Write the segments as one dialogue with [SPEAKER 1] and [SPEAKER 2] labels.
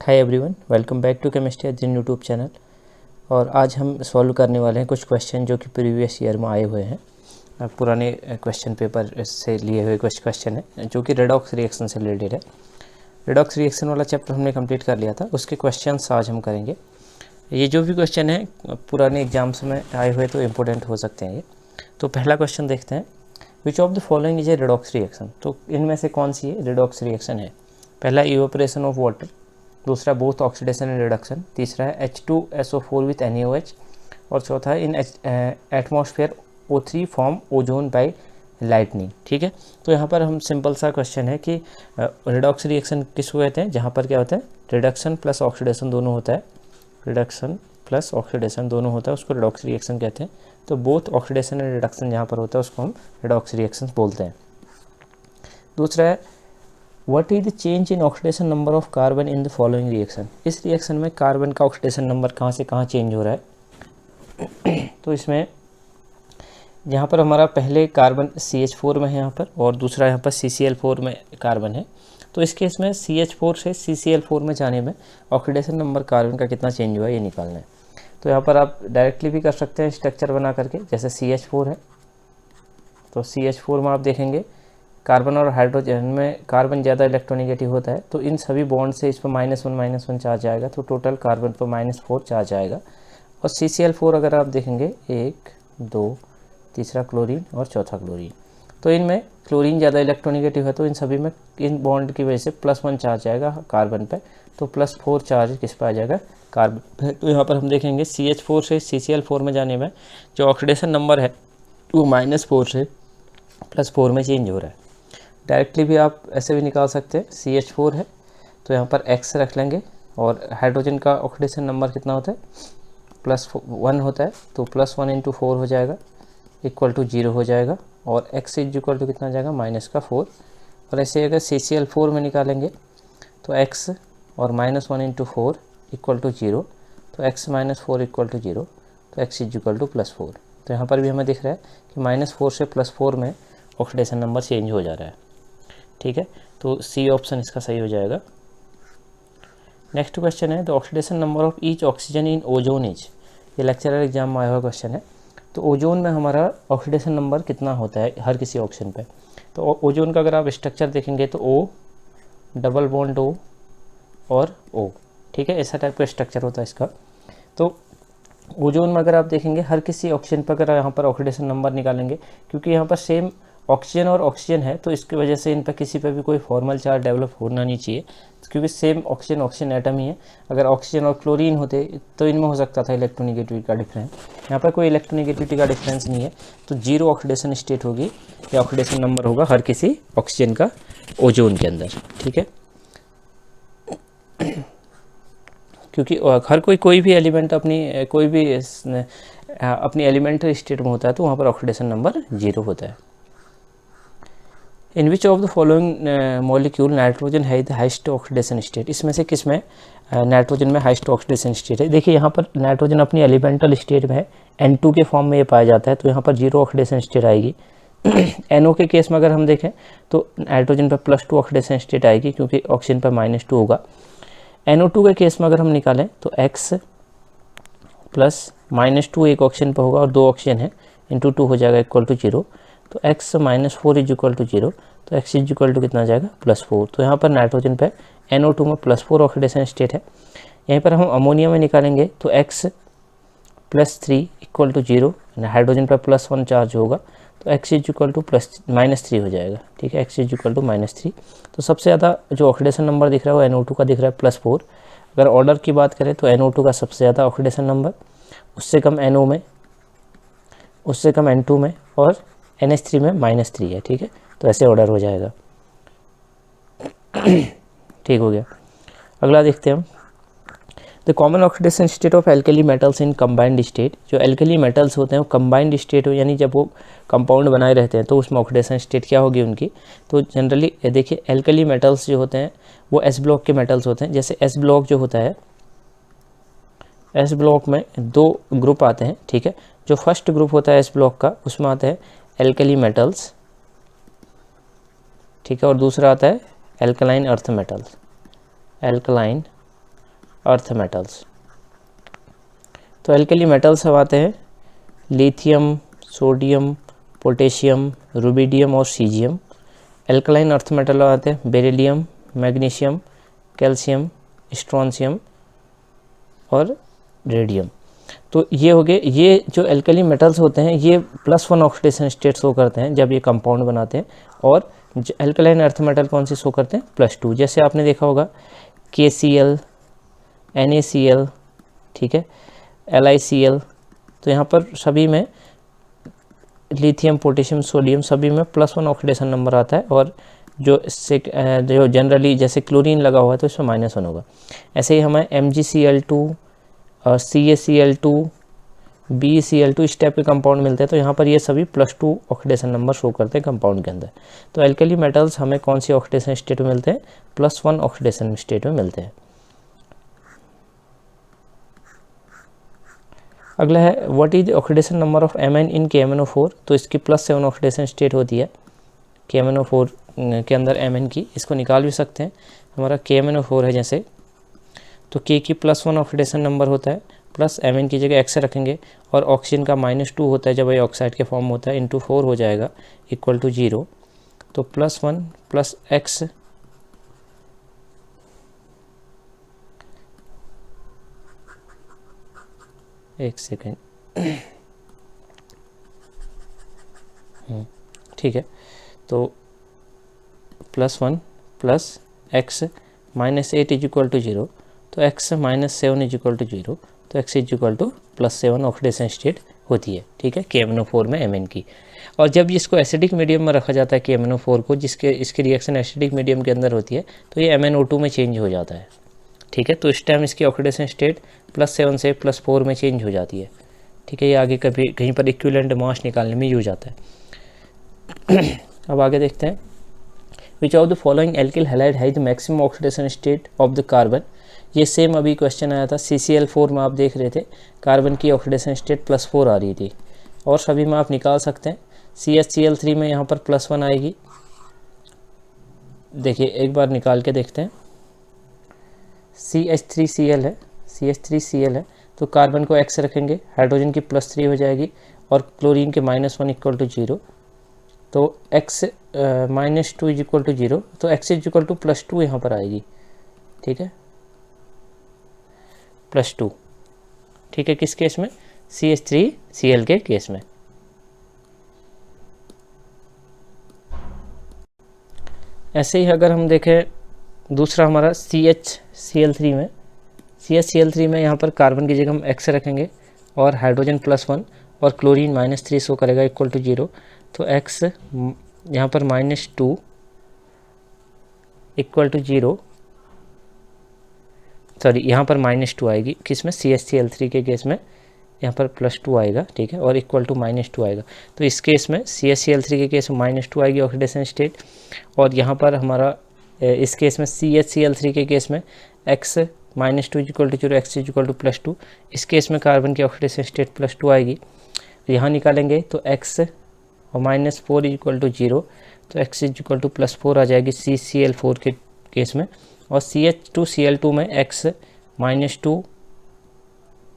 [SPEAKER 1] Hi everyone, welcome back to chemistry at YouTube channel. और आज हम सॉल्व करने वाले हैं कुछ क्वेश्चन जो कि प्रीवियस ईयर में आए हुए हैं। पुराने क्वेश्चन पेपर से लिए हुए कुछ क्वेश्चन है जो कि रेडॉक्स रिएक्शन से रिलेटेड है। रेडॉक्स रिएक्शन वाला चैप्टर हमने कंप्लीट कर लिया था, उसके क्वेश्चंस आज हम करेंगे। ये जो भी क्वेश्चन है पुराने एग्जाम्स में आए हुए तो इम्पोर्टेंट हो सकते हैं ये। तो पहला क्वेश्चन देखते हैं, which of the following is a redox reaction. तो इनमें से कौन सी रेडॉक्स रिएक्शन है? पहला इवेपोरेशन ऑफ वाटर, दूसरा बोथ ऑक्सीडेशन एंड रिडक्शन, तीसरा है H2SO4 विथ NaOH, और चौथा है in atmosphere O3 form ozone by lightning. ठीक है, तो यहाँ पर हम सिंपल सा क्वेश्चन है कि रिडॉक्स रिएक्शन किसको कहते हैं, जहाँ पर क्या होता है रिडक्शन प्लस ऑक्सीडेशन दोनों होता है, रिडक्शन प्लस ऑक्सीडेशन दोनों होता है, उसको रिडॉक्स रिएक्शन कहते हैं। तो बोथ ऑक्सीडेशन एंड रिडक्शन जहाँ पर होता है उसको हम रिडॉक्स रिएक्शन बोलते हैं। दूसरा है what is the change in oxidation number of carbon in the following reaction. इस रिएक्शन में कार्बन का ऑक्सीडेशन नंबर कहाँ से कहाँ चेंज हो रहा है। तो इसमें यहाँ पर हमारा पहले कार्बन CH4 में है यहाँ पर, और दूसरा यहाँ पर CCl4 में कार्बन है। तो इस केस में CH4 से CCl4 में जाने में ऑक्सीडेशन नंबर कार्बन का कितना चेंज हुआ है ये निकालना है। तो यहाँ पर आप डायरेक्टली भी कर सकते हैं स्ट्रक्चर बना करके, जैसे CH4 है तो CH4 में आप देखेंगे कार्बन और हाइड्रोजन में कार्बन ज़्यादा इलेक्ट्रोनेगेटिव होता है, तो इन सभी बॉन्ड से इस पर -1 चार्ज आएगा, तो टोटल कार्बन पर -4 चार्ज आएगा। और CCl4 अगर आप देखेंगे 1 2 तीसरा क्लोरीन और चौथा क्लोरीन, तो इनमें क्लोरीन ज़्यादा इलेक्ट्रोनेगेटिव है, तो इन सभी में इन बॉन्ड की वजह से +1 चार्ज आएगा कार्बन पे, तो +4 चार्ज किस पर आ जाएगा कार्बन पे। तो यहाँ पर हम देखेंगे CH4 से CCl4 में जाने में जो ऑक्सीडेशन नंबर है वो -4 से +4 में चेंज हो रहा है। डायरेक्टली भी आप ऐसे भी निकाल सकते हैं, CH4 है तो यहाँ पर X रख लेंगे, और हाइड्रोजन का ऑक्सीडेशन नंबर कितना होता है +1 होता है, तो +1 × 4 हो जाएगा = 0 हो जाएगा, और X = कितना जाएगा -4। और ऐसे अगर CCl4 में निकालेंगे तो X और -1 × 4 = 0, तो X - 4 = 0, तो X = +4। तो यहाँ पर भी हमें दिख रहा है कि -4 से +4 में ऑक्सीडेशन नंबर चेंज हो जा रहा है। ठीक है, तो C ऑप्शन इसका सही हो जाएगा। नेक्स्ट क्वेश्चन है the oxidation number of each oxygen in ozone is. ये लेक्चरर एग्जाम में आया हुआ क्वेश्चन है। तो ओजोन में हमारा ऑक्सीडेशन नंबर कितना होता है हर किसी ऑक्सीजन पे। तो ओजोन का अगर आप स्ट्रक्चर देखेंगे तो O डबल बॉन्ड O और O, ठीक है, ऐसा टाइप का स्ट्रक्चर होता है इसका। तो ओजोन में अगर आप देखेंगे हर किसी ऑक्सीजन पर अगर यहाँ पर ऑक्सीडेशन नंबर निकालेंगे, क्योंकि यहाँ पर सेम ऑक्सीजन और ऑक्सीजन है, तो इसकी वजह से इन पर किसी पर भी कोई फॉर्मल चार्ज डेवलप होना नहीं चाहिए, क्योंकि सेम ऑक्सीजन एटम ही है। अगर ऑक्सीजन और क्लोरीन होते तो इनमें हो सकता था इलेक्ट्रोनेगेटिविटी का डिफरेंस, यहाँ पर कोई इलेक्ट्रोनेगेटिविटी का डिफरेंस नहीं है, तो 0 ऑक्सीडेशन स्टेट होगी या ऑक्सीडेशन नंबर होगा हर किसी ऑक्सीजन का ओजोन के अंदर। ठीक है, क्योंकि हर कोई भी एलिमेंट अपनी एलिमेंट्री स्टेट में होता है, तो वहाँ पर ऑक्सीडेशन नंबर 0 होता है। In which of the following molecule nitrogen है द हाइस्ट ऑक्सीडेशन स्टेट। इसमें से किस में नाइट्रोजन में हाइस्ट ऑक्सीडेशन स्टेट है। देखिए यहाँ पर नाइट्रोजन अपनी एलिमेंटल स्टेट में है, N2 के फॉर्म में ये पाया जाता है, तो यहाँ पर 0 ऑक्सीडेशन स्टेट आएगी। NO के केस में अगर हम देखें तो नाइट्रोजन पर +2 ऑक्सीडेशन स्टेट आएगी, क्योंकि ऑक्सीजन पर -2 होगा। NO2 के केस में अगर हम निकालें तो X प्लस -2 एक ऑक्सीजन पर होगा और 2 ऑक्सीजन है, × 2 हो जाएगा = 0, तो X - 4 = 0, तो X = कितना जाएगा +4। तो यहाँ पर नाइट्रोजन पे NO2 में +4 ऑक्सीडेशन स्टेट है। यहीं पर हम अमोनिया में निकालेंगे तो X + 3 = 0, हाइड्रोजन पर +1 चार्ज होगा, तो X = -3 हो जाएगा। ठीक है, X = -3। तो सबसे ज़्यादा जो ऑक्सीडेशन नंबर दिख रहा है वो NO2 का दिख रहा है +4। अगर ऑर्डर की बात करें तो NO2 का सबसे ज़्यादा ऑक्सीडेशन नंबर, उससे कम NO में, उससे कम N2 में, और NH3 में -3 है। ठीक है, तो ऐसे ऑर्डर हो जाएगा। ठीक हो गया। अगला देखते हैं हम, the common oxidation state of alkali metals in combined state. जो एल्कली मेटल्स होते हैं वो कंबाइंड स्टेट हो, यानी जब वो कंपाउंड बनाए रहते हैं तो उसमें ऑक्सीडेशन स्टेट क्या होगी उनकी। तो जनरली देखिए एल्कली मेटल्स जो होते हैं वो S ब्लॉक के मेटल्स होते हैं। जैसे S ब्लॉक जो होता है, S ब्लॉक में 2 ग्रुप आते हैं। ठीक है, जो फर्स्ट ग्रुप होता है S ब्लॉक का, उसमें आता है एल्कली मेटल्स, ठीक है, और दूसरा आता है alkaline earth metals, alkaline earth metals. तो एल्कली मेटल्स अब आते हैं लिथियम, सोडियम, पोटेशियम, रुबिडियम और सीजियम। एल्कलाइन अर्थ मेटल आते हैं बेरिलियम, मैग्नीशियम, कैल्शियम, स्ट्रोंशियम और रेडियम। तो ये हो गए, ये जो एल्कली मेटल्स होते हैं ये +1 ऑक्सीडेशन स्टेट शो करते हैं जब ये कंपाउंड बनाते हैं, और एल्कलाइन अर्थ मेटल कौन से शो करते हैं, +2। जैसे आपने देखा होगा KCl, NaCl, ठीक है, LiCl। तो यहाँ पर सभी में लिथियम, पोटेशियम, सोडियम सभी में +1 ऑक्सीडेशन नंबर आता है, और जो जनरली जैसे क्लोरीन लगा हुआ है तो इसमें -1 होगा। ऐसे ही हमें MgCl2 और CaCl2, BeCl2 इस टाइप के कंपाउंड मिलते हैं। तो यहाँ पर ये सभी +2 ऑक्सीडेशन नंबर शो करते हैं कंपाउंड के अंदर। तो एल्कली मेटल्स हमें कौन सी ऑक्सीडेशन स्टेट में मिलते हैं, +1 ऑक्सीडेशन स्टेट में मिलते हैं। अगला है what is the oxidation number of Mn in KMnO4। तो इसकी +7 ऑक्सीडेशन स्टेट होती है KMnO4 के अंदर Mn की। इसको निकाल भी सकते हैं, हमारा KMnO4 है जैसे, तो K की +1 ऑक्सीडेशन नंबर होता है, प्लस Mn की जगह X रखेंगे, और ऑक्सीजन का -2 होता है जब ये ऑक्साइड के फॉर्म होता है, इंटू 4 हो जाएगा इक्वल टू 0। तो +1 + X एक सेकेंड, ठीक है। तो +1 + X -8 = 0। तो X -7 = 0। तो X +7 ऑक्सीडेशन स्टेट होती है, ठीक है, KMnO4 में Mn की। और जब इसको एसिडिक मीडियम में रखा जाता है KMnO4 को, इसकी रिएक्शन एसिडिक मीडियम के अंदर होती है, तो ये MnO2 में चेंज हो जाता है, ठीक है। तो इस टाइम इसकी ऑक्सीडेशन स्टेट +7 से +4 में चेंज हो जाती है, ठीक है। ये आगे कभी कहीं पर इक्विवेलेंट मास निकालने में यूज आता है। अब आगे देखते हैं, which of the following alkyl halide has the maximum oxidation state of the carbon. ये सेम अभी क्वेश्चन आया था CCl4 में, आप देख रहे थे कार्बन की ऑक्सीडेशन स्टेट +4 आ रही थी, और सभी में आप निकाल सकते हैं। CHCl3 में यहाँ पर +1 आएगी, देखिए एक बार निकाल के देखते हैं। CH3Cl है, CH3Cl है, तो कार्बन को X रखेंगे, हाइड्रोजन की +3 हो जाएगी, और क्लोरीन के -1 = 0। तो X -2 = 0, तो X = +2 यहाँ पर आएगी, ठीक है, +2, ठीक है। किस केस में, CH3Cl के केस में। ऐसे ही अगर हम देखें दूसरा हमारा CHCl3 में, CHCl3 में यहाँ पर कार्बन की जगह हम X रखेंगे, और हाइड्रोजन +1 और क्लोरीन -3 शो करेगा इक्वल टू 0। तो X यहाँ पर -2 इक्वल टू 0, सॉरी यहाँ पर -2 आएगी, किस में, CHCl3 के केस में यहाँ पर +2 आएगा, ठीक है, और इक्वल टू -2 आएगा। तो इस केस में CHCl3 के केस में -2 आएगी ऑक्सीडेशन स्टेट, और यहाँ पर हमारा इस केस में CHCl3 के केस में X -2 = 0, X = +2। इस केस में कार्बन की ऑक्सीडेशन स्टेट +2 आएगी, यहाँ निकालेंगे तो X और -4 = 0, तो X = +4 आ जाएगी CCl4 के केस में। और CH2Cl2 में X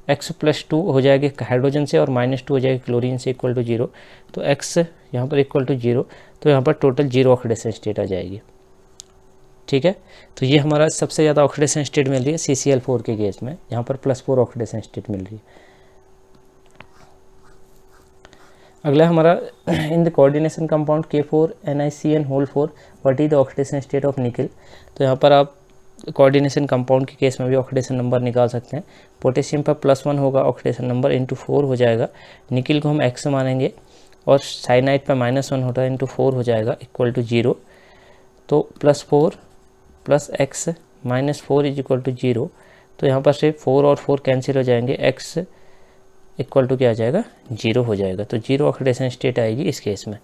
[SPEAKER 1] +2 हो जाएगी हाइड्रोजन से, और -2 हो जाएगी क्लोरीन से इक्वल टू 0। तो X यहाँ पर इक्वल टू 0, तो यहाँ पर टोटल 0 ऑक्सीडेशन स्टेट आ जाएगी, ठीक है। तो ये हमारा सबसे ज़्यादा ऑक्सीडेशन स्टेट मिल रही है CCl4 के केस में, यहाँ पर +4 ऑक्सीडेशन स्टेट मिल रही है। अगला हमारा in the coordination compound K4NiCN4 what is the oxidation state of निकल। तो यहाँ पर आप कोऑर्डिनेशन कंपाउंड के केस में भी ऑक्सीडेशन नंबर निकाल सकते हैं। पोटेशियम पर +1 होगा, ऑक्सीडेशन नंबर इंटू 4 हो जाएगा। निकल को हम X मानेंगे, और साइनाइड पर -1 होता है, इंटू 4 हो जाएगा इक्वल टू 0। तो +4 + X -4 = 0। तो यहाँ पर से 4 और 4 कैंसिल हो जाएंगे, X इक्वल टू क्या आ जाएगा, 0 हो जाएगा। तो 0 ऑक्सीडेशन स्टेट आएगी इस केस में।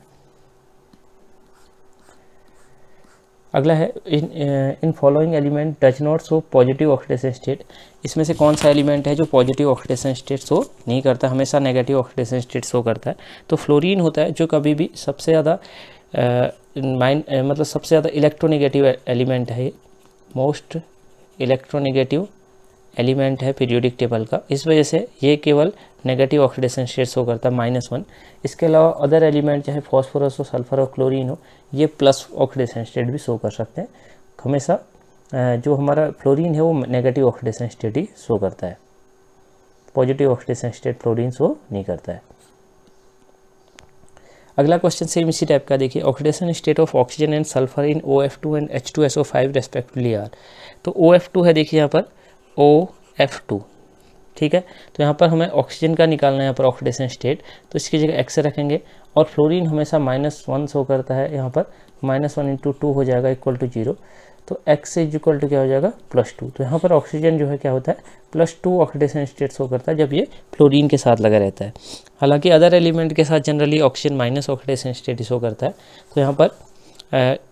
[SPEAKER 1] अगला है in following element does not show positive oxidation state. इसमें से कौन सा एलिमेंट है जो पॉजिटिव ऑक्सीडेशन स्टेट शो नहीं करता, हमेशा नेगेटिव ऑक्सीडेशन स्टेट शो करता है। तो फ्लोरीन होता है जो कभी भी सबसे ज़्यादा मतलब सबसे ज़्यादा इलेक्ट्रोनेगेटिव एलिमेंट है, मोस्ट इलेक्ट्रोनेगेटिव एलिमेंट है पीरियोडिक टेबल का, इस वजह से ये केवल नेगेटिव ऑक्सीडेशन स्टेट शो करता है -1। इसके अलावा अदर एलिमेंट चाहे फॉस्फोरस हो, सल्फर हो, क्लोरीन हो, ये प्लस ऑक्सीडेशन स्टेट भी शो कर सकते हैं। हमेशा जो हमारा फ्लोरीन है वो नेगेटिव ऑक्सीडेशन स्टेट ही शो करता है, positive oxidation state fluorine show नहीं करता है। अगला क्वेश्चन सेम इसी टाइप का देखिए, oxidation state of oxygen and sulphur in OF2 and H2SO5 respectively are. तो OF2 है देखिए यहाँ पर OF2, ठीक है। तो यहाँ पर हमें ऑक्सीजन का निकालना है यहाँ पर ऑक्सीडेशन स्टेट, तो इसकी जगह एक्स रखेंगे। और फ्लोरीन हमेशा -1 शो करता है, यहाँ पर -1 × 2 हो जाएगा इक्वल टू 0। तो x इज इक्वल टू क्या हो जाएगा +2। तो यहाँ पर ऑक्सीजन जो है क्या होता है +2 ऑक्सीडेशन स्टेट शो करता है जब ये फ्लोरीन के साथ लगा रहता है। हालांकि अदर एलिमेंट के साथ generally oxygen minus oxidation state show करता है। तो यहाँ पर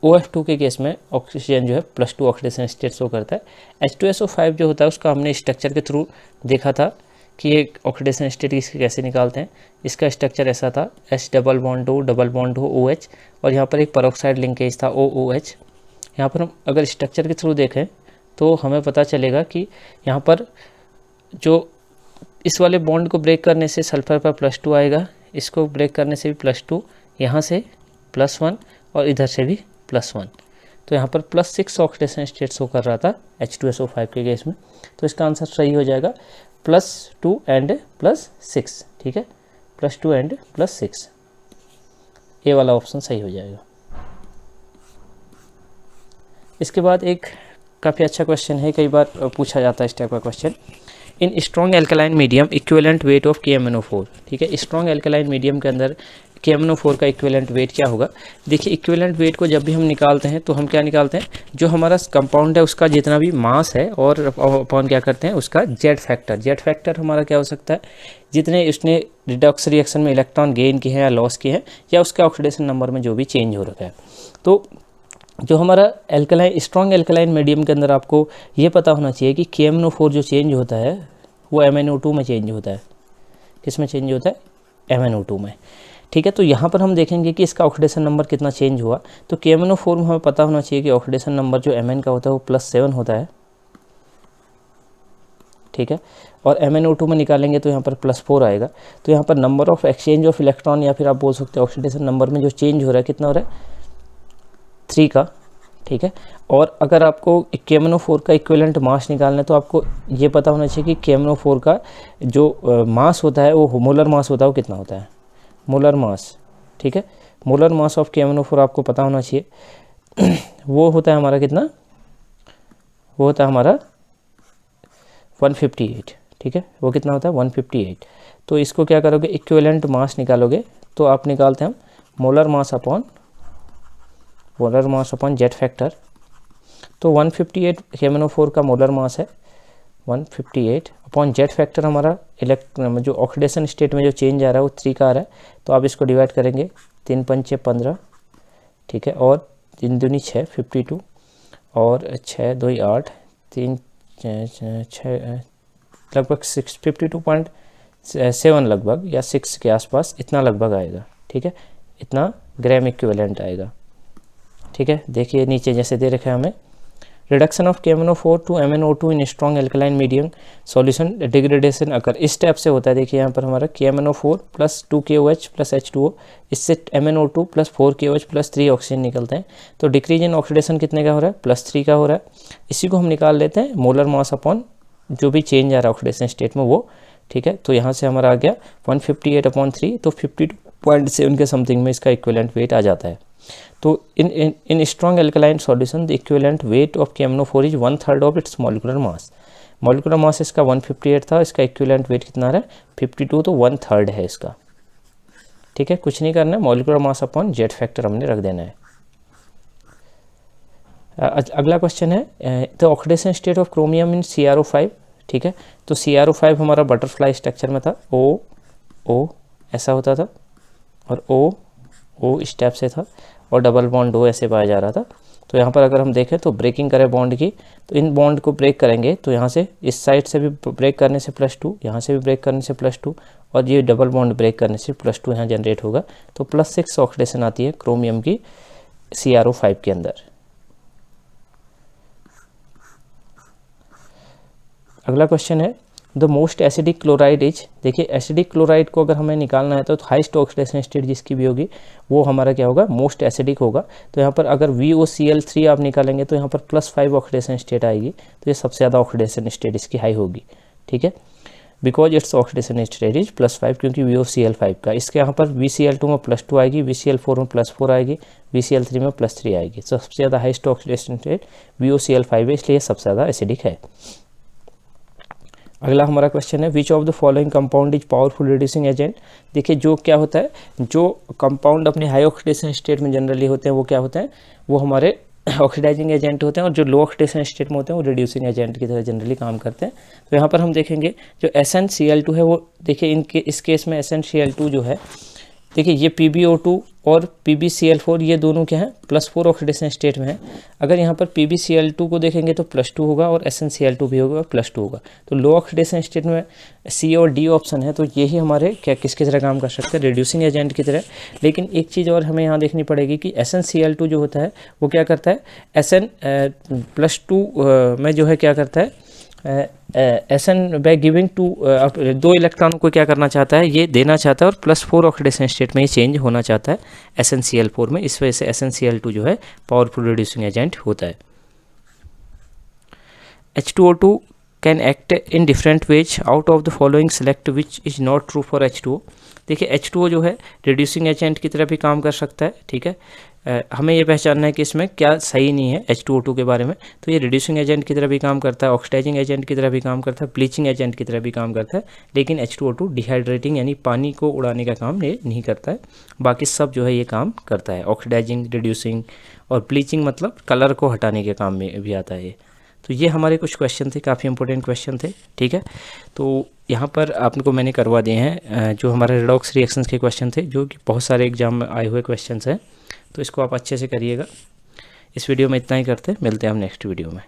[SPEAKER 1] OF2 के केस में ऑक्सीजन जो है +2 ऑक्सीडेशन स्टेट शो करता है। H2SO5 जो होता है उसका हमने स्ट्रक्चर के थ्रू देखा था कि ये ऑक्सीडेशन स्टेट इसके कैसे निकालते हैं। इसका स्ट्रक्चर ऐसा था, H डबल बॉन्ड हो OH, और यहाँ पर एक पेरोक्साइड लिंकेज था OOH। यहाँ पर हम अगर स्ट्रक्चर के थ्रू देखें तो हमें पता चलेगा कि यहाँ पर जो इस वाले बॉन्ड को ब्रेक करने से सल्फर पर +2 आएगा, इसको ब्रेक करने से भी +2, यहाँ से +1 और इधर से भी +1। तो यहाँ पर +6 ऑक्सीडेशन स्टेट शो कर रहा था H2SO5 के केस में। तो इसका आंसर सही हो जाएगा +2 एंड +6, ठीक है, +2 एंड +6, ये वाला ऑप्शन सही हो जाएगा। इसके बाद एक काफ़ी अच्छा क्वेश्चन है, कई बार पूछा जाता है इस टाइप का question. In strong alkaline medium equivalent weight of KMnO4, ठीक है। स्ट्रॉन्ग एल्कलाइन मीडियम के अंदर KMnO4 का इक्विवेलेंट वेट क्या होगा। देखिए इक्विवेलेंट वेट को जब भी हम निकालते हैं तो हम क्या निकालते हैं, जो हमारा कंपाउंड है उसका जितना भी मास है और अपन क्या करते हैं उसका जेड फैक्टर हमारा क्या हो सकता है, जितने उसने रिडॉक्स रिएक्शन में इलेक्ट्रॉन गेन किए हैं या लॉस किए हैं, या उसका ऑक्सीडेशन नंबर में जो भी चेंज हो रखा है। तो जो हमारा एल्कलाइन स्ट्रॉन्ग एल्कलाइन मीडियम के अंदर आपको ये पता होना चाहिए कि KMnO4 जो चेंज होता है वो MnO2 में चेंज होता है। किस में चेंज होता है, MnO2 में, ठीक है। तो यहाँ पर हम देखेंगे कि इसका ऑक्सीडेशन नंबर कितना चेंज हुआ। तो KMnO4 में हमें पता होना चाहिए कि ऑक्सीडेशन नंबर जो Mn का होता है वो +7 होता है, ठीक है। और MnO2 में निकालेंगे तो यहाँ पर +4 आएगा। तो यहाँ पर number of exchange of electron, या फिर आप बोल सकते हैं ऑक्सीडेशन नंबर में जो चेंज हो रहा है कितना हो रहा है, 3 का, ठीक है। और अगर आपको KMnO4 का इक्विवेलेंट मास निकालना है तो आपको ये पता होना चाहिए कि KMnO4 का जो मास होता है वो मोलर मास होता है वो कितना होता है, मोलर मास, ठीक है। मोलर मास ऑफ KMnO4 आपको पता होना चाहिए वो होता है हमारा कितना, वो होता है हमारा 158, ठीक है। वो कितना होता है 158। तो इसको क्या करोगे, इक्विवेलेंट मास निकालोगे तो आप निकालते हैं molar mass upon jet factor. तो 158 KMnO4 का मोलर मास है, 158 अपॉन जेट फैक्टर हमारा जो ऑक्सीडेशन स्टेट में जो चेंज आ रहा है वो 3 का आ रहा है। तो आप इसको डिवाइड करेंगे, 3 × 5 = 15, ठीक है, और 3 दूनी 6 52, और 6 2 8, 3 6 लगभग 52.7 लगभग, या 6 के आसपास इतना लगभग आएगा, ठीक है। इतना ग्राम इक्विवेलेंट आएगा, ठीक है। देखिए नीचे जैसे दे रखा है हमें, reduction of KMnO4 to MnO2 in strong alkaline medium solution degradation अगर इस टाइप से होता है। देखिए यहाँ पर हमारा KMnO4 + 2 KOH + H2O, इससे MnO2 + 4 KOH + 3 ऑक्सीजन निकलते हैं। तो डिक्रीज इन ऑक्सीडेशन कितने का हो रहा है, +3 का हो रहा है। इसी को हम निकाल लेते हैं मोलर मास अपॉन जो भी चेंज आ रहा है ऑक्सीडेशन स्टेट में वो, ठीक है। तो यहाँ से हमारा आ गया 158/3, तो 52.7 के समथिंग में इसका इक्विवेलेंट वेट आ जाता है। तो इन strong alkaline solution the equivalent weight of KMnO4 is 1/3 of its molecular mass. Molecular mass इसका 158 था, इसका इक्विवेलेंट वेट कितना आ रहा है 52, तो 1/3 है इसका, ठीक है। कुछ नहीं करना है, molecular mass upon jet factor हमने रख देना है। अगला क्वेश्चन है the oxidation state of chromium in CrO5, ठीक है। तो CrO5 हमारा बटरफ्लाई स्ट्रक्चर में था, O ऐसा होता था, और O इस टाइप से था, और डबल बॉन्ड O ऐसे पाया जा रहा था। तो यहाँ पर अगर हम देखें तो ब्रेकिंग करें बॉन्ड की, तो इन बॉन्ड को ब्रेक करेंगे तो यहाँ से इस साइड से भी ब्रेक करने से +2, यहाँ से भी ब्रेक करने से +2, और ये डबल बॉन्ड ब्रेक करने से +2 यहाँ जनरेट होगा। तो +6 ऑक्सीडेशन आती है क्रोमियम की CrO5 के अंदर। अगला क्वेश्चन है the most acidic chloride is, देखिए एसिडिक क्लोराइड को अगर हमें निकालना है तो हाईएस्ट ऑक्सीडेशन स्टेट जिसकी भी होगी वो हमारा क्या होगा, मोस्ट एसिडिक होगा। तो यहाँ पर अगर VOCl3 आप निकालेंगे तो यहाँ पर +5 ऑक्सीडेशन स्टेट आएगी, तो ये सबसे ज़्यादा ऑक्सीडेशन स्टेट इसकी हाई होगी, ठीक है, because its oxidation state is +5 क्योंकि VOCl5 का। इसके यहाँ पर VCl2 में +2 आएगी, VCl4 में +4 आएगी, VCl3 में +3 आएगी। तो सबसे ज़्यादा हाईएस्ट ऑक्सीडेशन स्टेट VOCl5 है, इसलिए सबसे ज़्यादा एसिडिक है। अगला हमारा क्वेश्चन है विच of the following compound is powerful reducing agent. देखिए जो क्या होता है, जो कंपाउंड अपने हाई ऑक्सीडेशन स्टेट में जनरली होते हैं वो क्या होते हैं, वो हमारे ऑक्सीडाइजिंग एजेंट होते हैं, और जो लो ऑक्सीडेशन स्टेट में होते हैं वो रिड्यूसिंग एजेंट की तरह जनरली काम करते हैं। तो यहाँ पर हम देखेंगे जो SnCl2 है वो, देखिए इस केस में SnCl2 जो है, देखिए ये PbO2 और PbCl4 ये दोनों क्या हैं, +4 ऑक्सीडेशन स्टेट में है। अगर यहाँ पर PbCl2 को देखेंगे तो +2 होगा और SnCl2 भी होगा +2 होगा। तो लो ऑक्सीडेशन स्टेट में C और D ऑप्शन है, तो यही हमारे क्या किसकी तरह काम कर सकते हैं, रिड्यूसिंग एजेंट की तरह। लेकिन एक चीज़ और हमें यहाँ देखनी पड़ेगी कि SnCl2 जो होता है वो क्या करता है, Sn+2 में जो है क्या करता है, Sn बाय गिविंग टू 2 इलेक्ट्रॉनों को क्या करना चाहता है, ये देना चाहता है, और +4 ऑक्सीडेशन स्टेट में ये चेंज होना चाहता है SnCl4 में। इस वजह से SnCl2 जो है पावरफुल रिड्यूसिंग एजेंट होता है। H2O2 can act in different ways, out of the following select which is not true for H2O। देखिए H2O जो है रिड्यूसिंग एजेंट की तरह भी काम कर सकता है, ठीक है। हमें ये पहचानना है कि इसमें क्या सही नहीं है H2O2 के बारे में। तो ये रिड्यूसिंग एजेंट की तरह भी काम करता है, ऑक्सीडाइजिंग एजेंट की तरह भी काम करता है, ब्लीचिंग एजेंट की तरह भी काम करता है। लेकिन H2O2 डिहाइड्रेटिंग यानी पानी को उड़ाने का काम ये नहीं करता है। बाकी सब जो है ये काम करता है, ऑक्सीडाइजिंग, रिड्यूसिंग और ब्लीचिंग मतलब कलर को हटाने के काम में भी आता है ये। तो ये हमारे कुछ क्वेश्चन थे, काफ़ी इंपॉर्टेंट क्वेश्चन थे, ठीक है। तो यहाँ पर आपको मैंने करवा दिए हैं जो हमारे रेडॉक्स रिएक्शंस के क्वेश्चन थे, जो कि बहुत सारे एग्जाम में आए हुए क्वेश्चन हैं। तो इसको आप अच्छे से करिएगा। इस वीडियो में इतना ही करते हैं, मिलते हैं हम नेक्स्ट वीडियो में।